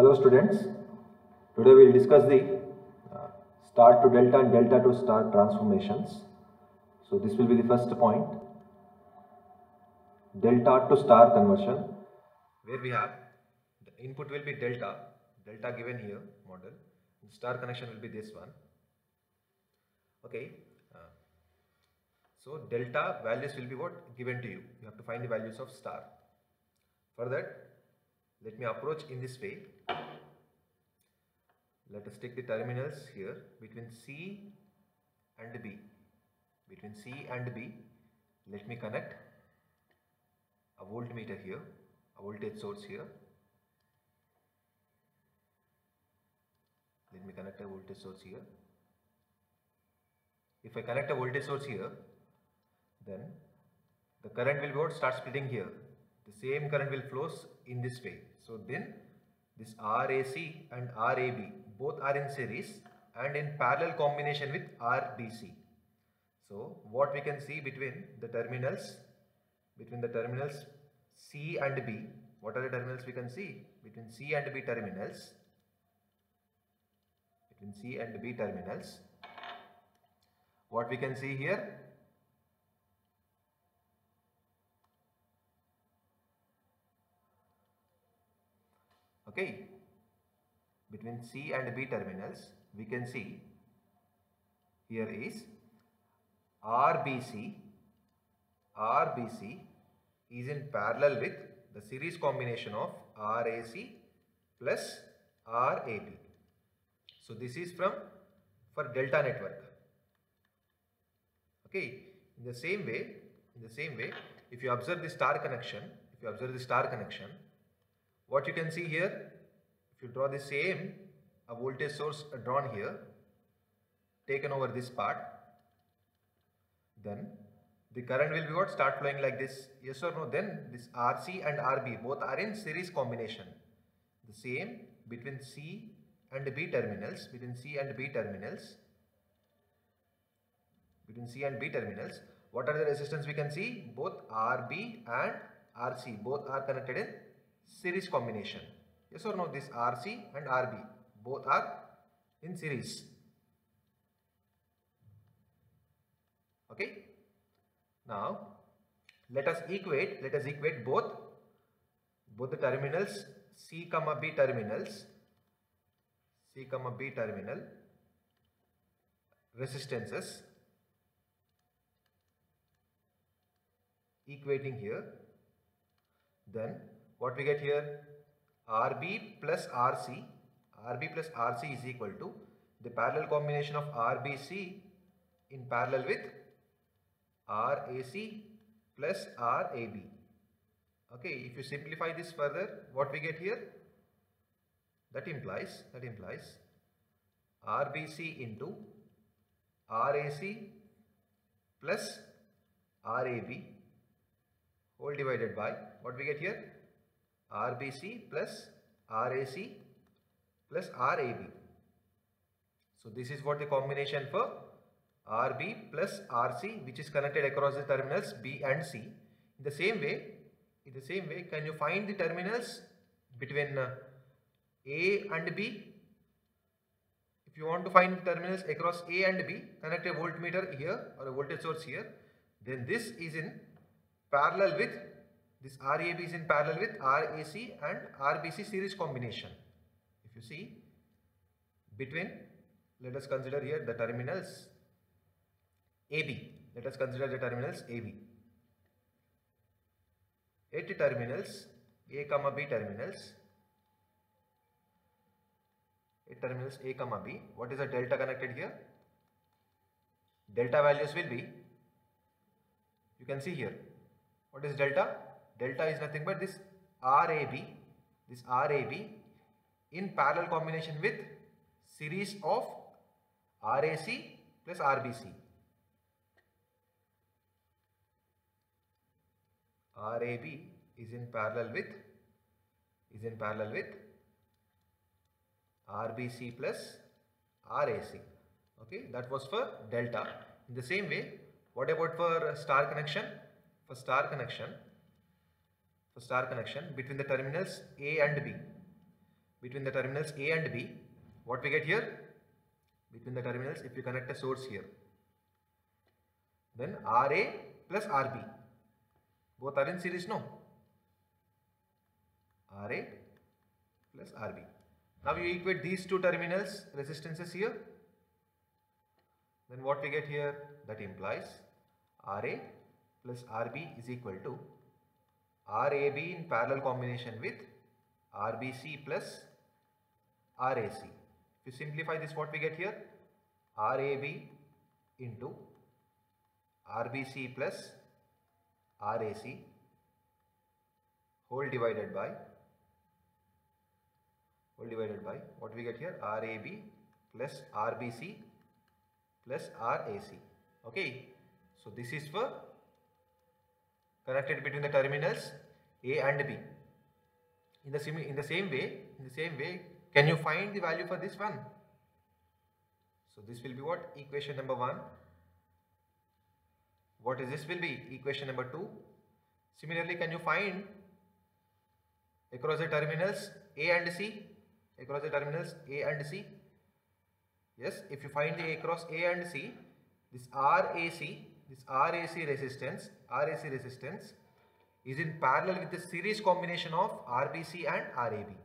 Hello students, today we will discuss the star to delta and delta to star transformations. So this will be the first point, delta to star conversion, where we have the input will be delta given here model, and star connection will be this one. Okay, so delta values will be what given to you. You have to find the values of star. For that, let me approach in this way. Let us take the terminals here between C and B. Between C and B, let me connect a voltmeter here, a voltage source here. Let me connect a voltage source here. If I connect a voltage source here, then the current will start splitting here. The same current will flows in this way. So then this RAC and RAB both are in series and in parallel combination with RBC. So what we can see between the terminals C and B, what are the terminals we can see? Between C and B terminals, what we can see here? Okay, between C and B terminals, we can see here is RBC is in parallel with the series combination of RAC plus RAB. So this is for delta network. Okay, in the same way, if you observe the star connection, what you can see here, if you draw the same a voltage source drawn here, taken over this part, then the current will be start flowing like this, yes or no? Then this RC and RB both are in series combination. The same between C and B terminals, what are the resistance we can see? Both RB and RC both are connected in series combination. Yes or no? This RC and RB both are in series. Okay. Now let us equate both the terminals C, B terminal resistances, equating here. Then what we get here? RB plus RC is equal to the parallel combination of RBC in parallel with RAC plus RAB. Okay, if you simplify this further, what we get here? That implies RBC into RAC plus RAB whole divided by, what we get here? RBC plus RAC plus RAB. So this is what the combination for RB plus RC, which is connected across the terminals B and C. In the same way, can you find the terminals between A and B? If you want to find the terminals across A and B, connect a voltmeter here or a voltage source here. Then this is in parallel with this RAB is in parallel with RAC and RBC series combination. If you see between, let us consider here the terminals AB. At terminals A, B terminals, what is the delta connected here? Delta values will be, you can see here, what is delta? Delta is nothing but this RAB in parallel combination with series of RAC plus RBC. RAB is in parallel with RBC plus RAC. Okay, that was for delta. In the same way, what about for star connection? For star connection between the terminals A and B, between the terminals A and B, what we get here? Between the terminals, if you connect a source here, then RA plus RB, both are in series, no? RA plus RB. Now you equate these two terminals resistances here, then what we get here? That implies RA plus RB is equal to RAB in parallel combination with RBC plus RAC. If you simplify this, what we get here? RAB into RBC plus RAC whole divided by what we get here? RAB plus RBC plus RAC. Okay, so this is for connected between the terminals A and B. In the same way, can you find the value for this one? So this will be what? Equation number 1. What is this will be? Equation number 2. Similarly, can you find across the terminals A and C? Across the terminals A and C? Yes, if you find the across A and C, this RAC resistance is in parallel with the series combination of RBC and RAB.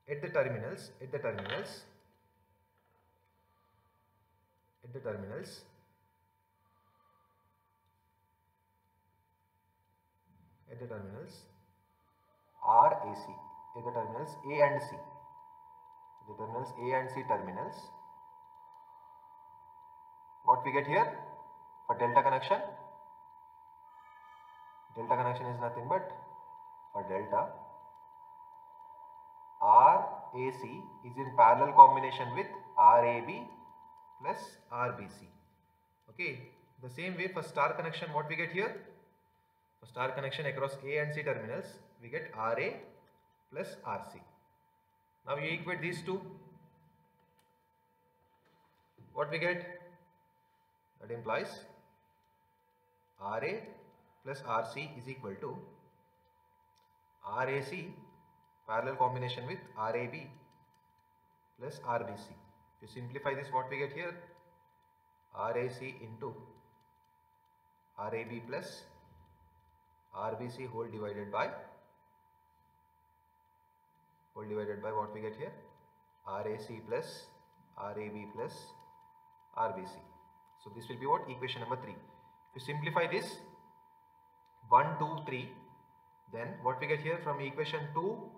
At the terminals, RAC, at the terminals A and C, terminals, what we get here for delta connection? Delta connection is nothing but for delta RAC is in parallel combination with RAB plus RBC. Okay, the same way for star connection, what we get here? For star connection across A and C terminals, we get RA plus RC. Now you equate these two, what we get? That implies RA plus RC is equal to RAC parallel combination with RAB plus RBC. If you simplify this, what we get here? RAC into RAB plus RBC whole divided by what we get here? RAC plus RAB plus RBC. So this will be what? Equation number 3. If you simplify this 1, 2, 3, then what we get here from equation 2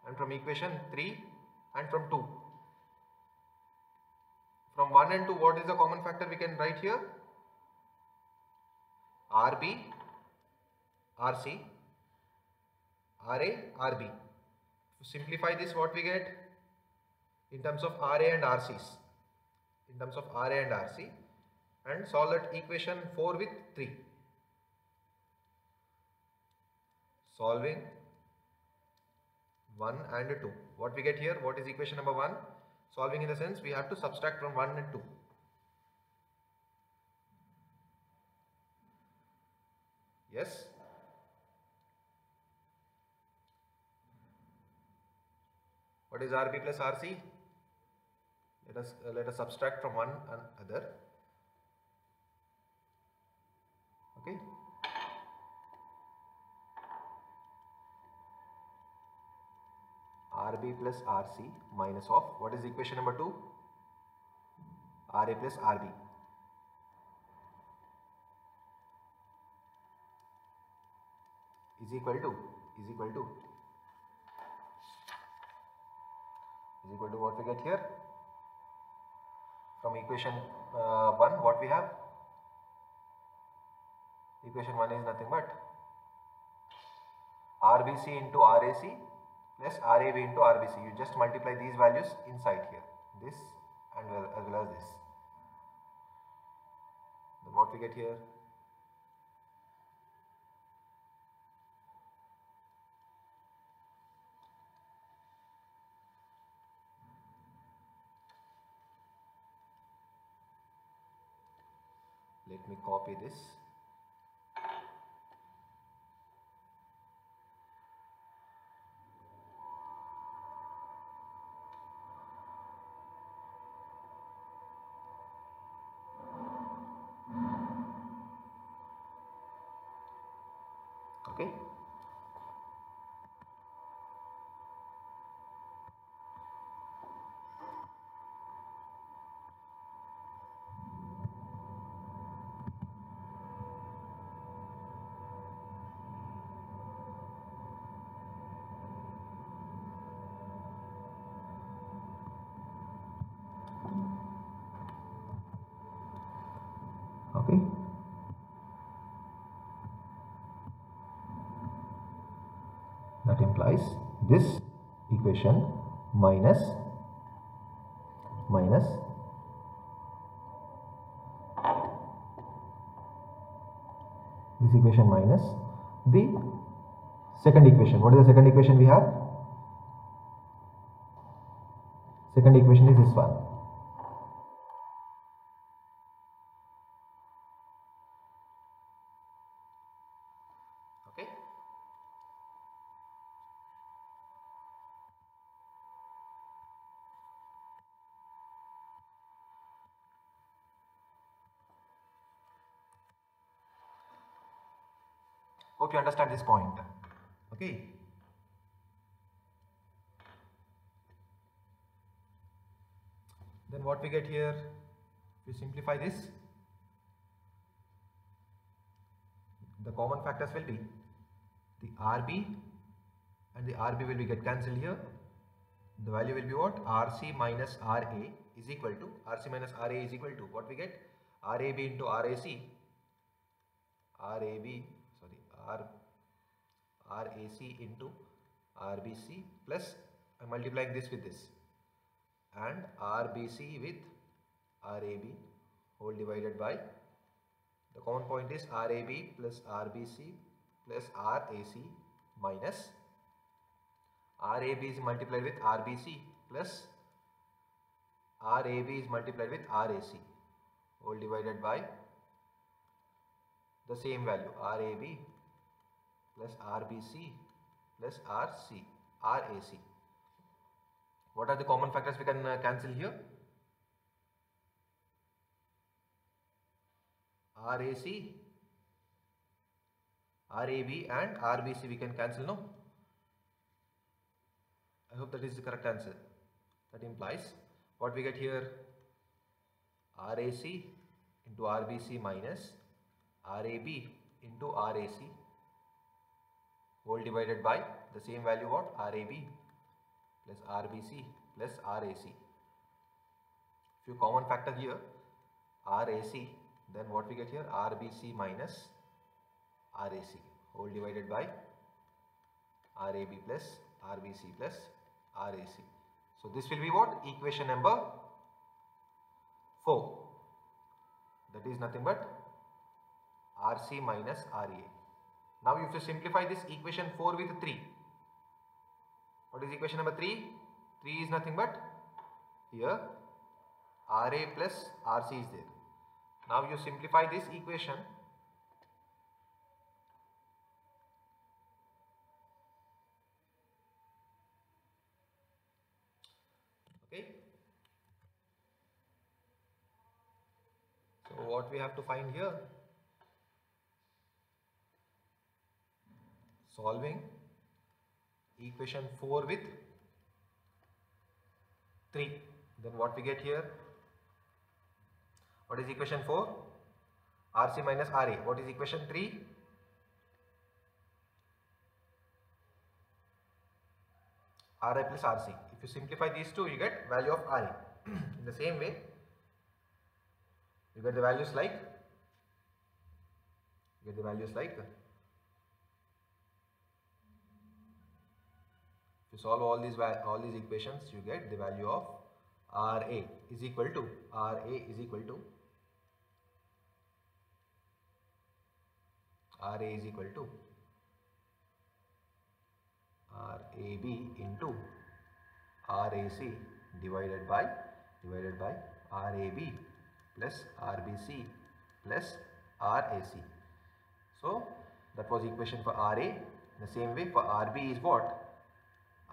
and from equation 3 and from 2. From 1 and 2, what is the common factor we can write here? RB, RC, RA, RB. To simplify this, what we get in terms of RA and RCs, and solve that equation 4 with 3. Solving 1 and 2. What we get here? What is equation number 1? Solving in the sense we have to subtract from 1 and 2. Yes. What is RB plus RC? Let us subtract from one another. Okay. RB plus RC minus of what is equation number 2? RA plus RB. Is equal to what we get here from equation 1. What we have? Equation 1 is nothing but RBC into RAC plus RAB into RBC. You just multiply these values inside here, this and as well as this. Then what we get here? Let me copy this. Okay. Okay. That implies this equation minus this equation minus the second equation. What is the second equation we have? Second equation is this one. Okay. Hope you understand this point. Okay. Then what we get here, if we simplify this, the common factors will be the RB and the RB will be get cancelled here. The value will be what? RC minus RA is equal to, RC minus RA is equal to what we get? RAB into RAC, RAC into RBC plus, I am multiplying this with this, and RBC with RAB whole divided by, the common point is RAB plus RBC plus RAC minus RAB is multiplied with RBC plus RAB is multiplied with RAC whole divided by the same value RAB plus RBC plus RAC. What are the common factors we can cancel here? RAC, RAB and RBC we can cancel, no? I hope that is the correct answer. That implies what we get here, RAC into RBC minus RAB into RAC whole divided by the same value, what? RAB plus RBC plus RAC. If you common factor here RAC, then what we get here, RBC minus RAC whole divided by RAB plus RBC plus RAC. So this will be what? Equation number 4. That is nothing but RC minus RA. Now if you simplify this equation 4 with 3, what is equation number 3? 3 is nothing but here RA plus RC is there. Now you simplify this equation, okay. So what we have to find here, solving equation 4 with 3, then what we get here, what is equation 4? RC minus RA. What is equation 3? RA plus RC. If you simplify these two, you get value of RA. In the same way, you get the values like, if you solve all these equations, you get the value of RA is equal to RAB into RAC divided by RAB plus RBC plus RAC. So that was equation for RA. In the same way for RB is what?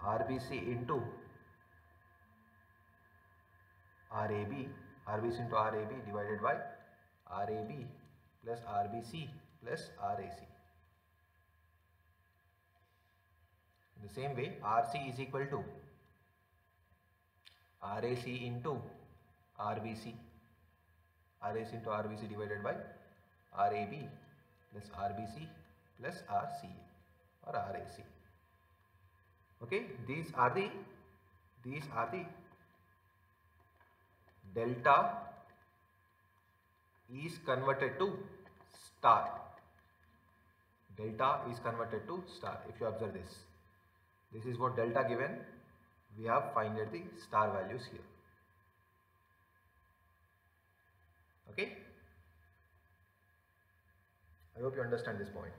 RBC into RBC into RAB divided by RAB plus RBC plus RAC. In the same way, RC is equal to RAC into RBC. RAC into RBC divided by RAB plus RBC plus RCA or RAC. Okay, these are the delta is converted to star. Delta is converted to star. If you observe this is what delta given. We have finded the star values here. Okay, I hope you understand this point.